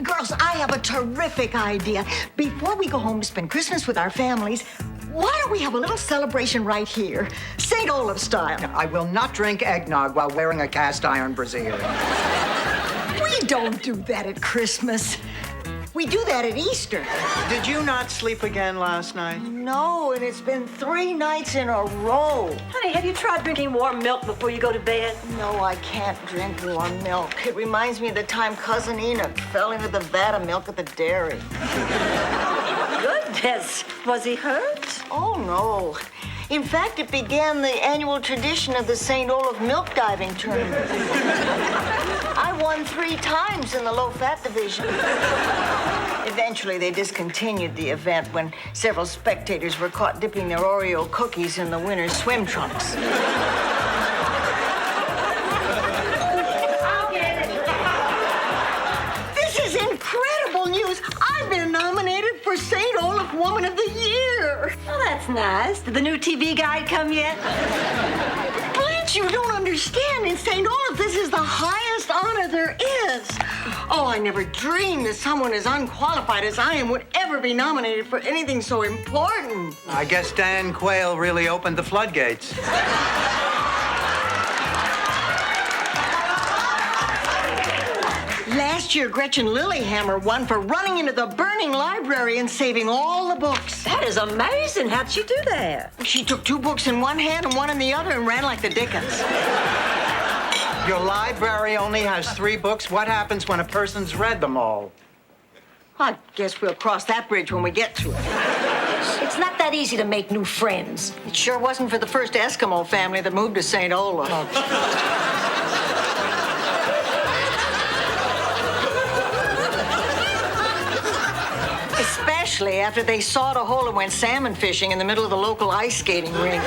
Girls, I have a terrific idea. Before we go home to spend Christmas with our families, why don't we have a little celebration right here, St. Olaf style? I will not drink eggnog while wearing a cast iron brassiere. We don't do that at Christmas. We do that at Easter. Did you not sleep again last night? No, and it's been 3 nights in a row. Honey, have you tried drinking warm milk before you go to bed? No, I can't drink warm milk. It reminds me of the time Cousin Enoch fell into the vat of milk at the dairy. Goodness, was he hurt? Oh, no. In fact, it began the annual tradition of the St. Olaf milk diving tournament. I won 3 times in the low-fat division. Eventually, they discontinued the event when several spectators were caught dipping their Oreo cookies in the winner's swim trunks. This is incredible news. I've been nominated for St. Olaf Woman of the Year. Oh, that's nice. Did the new TV guide come yet? Blanche, you don't understand. In St. Olaf, this is the highest honor there is. Oh, I never dreamed that someone as unqualified as I am would ever be nominated for anything so important. I guess Dan Quayle really opened the floodgates. Last year, Gretchen Lillehammer won for running into the burning library and saving all the books. That is amazing. How'd she do that? She took 2 books in one hand and 1 in the other and ran like the Dickens. Your library only has 3 books. What happens when a person's read them all? I guess we'll cross that bridge when we get to it. It's not that easy to make new friends. It sure wasn't for the first Eskimo family that moved to St. Olaf. Especially after they sawed a hole and went salmon fishing in the middle of the local ice skating rink.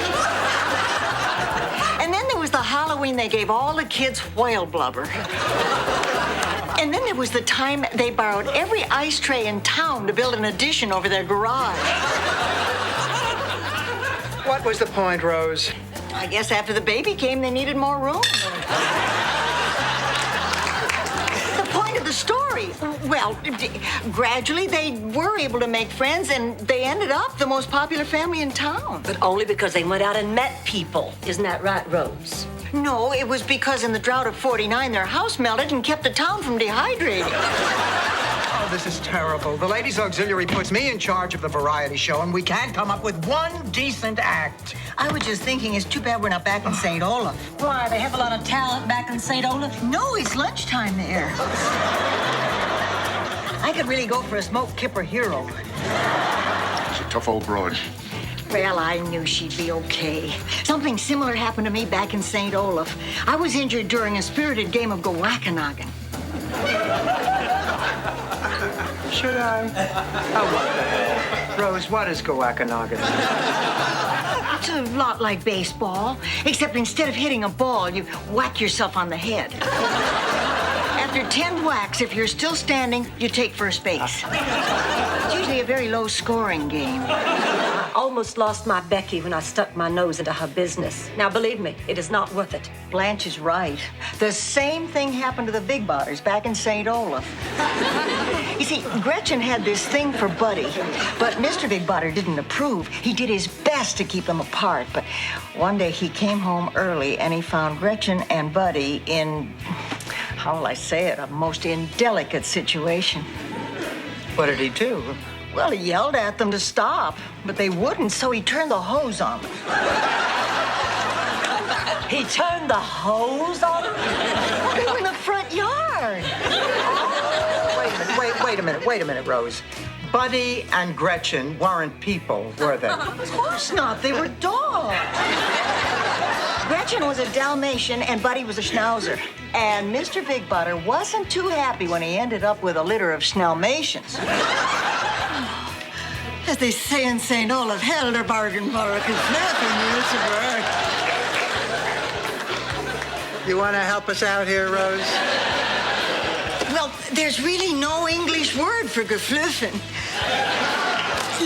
And then there was the Halloween they gave all the kids whale blubber. And then there was the time they borrowed every ice tray in town to build an addition over their garage. What was the point, Rose? I guess after the baby came, they needed more room. The point of the story, well, gradually they were able to make friends, and they ended up the most popular family in town. But only because they went out and met people. Isn't that right, Rose? No, it was because in the drought of '49, their house melted and kept the town from dehydrating. Oh, this is terrible. The ladies' auxiliary puts me in charge of the variety show, and we can't come up with one decent act. I was just thinking, it's too bad we're not back in St. Olaf. Why, they have a lot of talent back in St. Olaf? No, it's lunchtime there. I could really go for a smoked kipper hero. She's a tough old broad. Well, I knew she'd be okay. Something similar happened to me back in St. Olaf. I was injured during a spirited game of Galacon. Should I? Oh, what the hell? Rose, what is Galacon? It's a lot like baseball, except instead of hitting a ball, you whack yourself on the head. After 10 whacks, if you're still standing, you take first base. It's usually a very low-scoring game. I almost lost my Becky when I stuck my nose into her business. Now, believe me, it is not worth it. Blanche is right. The same thing happened to the Big Botters back in St. Olaf. You see, Gretchen had this thing for Buddy, but Mr. Big Botter didn't approve. He did his best to keep them apart, but one day he came home early and he found Gretchen and Buddy in, how will I say it, a most indelicate situation. What did he do? Well, he yelled at them to stop, but they wouldn't, so he turned the hose on them. He turned the hose on them? They were in the front yard. Wait a minute, Rose. Buddy and Gretchen weren't people, were they? Of course not. They were dogs. Gretchen was a Dalmatian and Buddy was a Schnauzer. And Mr. Big Butter wasn't too happy when he ended up with a litter of Schnalmatians. As they say in St. Olaf, Helderbargen You want to help us out here, Rose? Well, there's really no English word for gefluffen.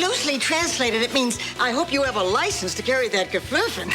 Loosely translated, it means, I hope you have a license to carry that gefluffen.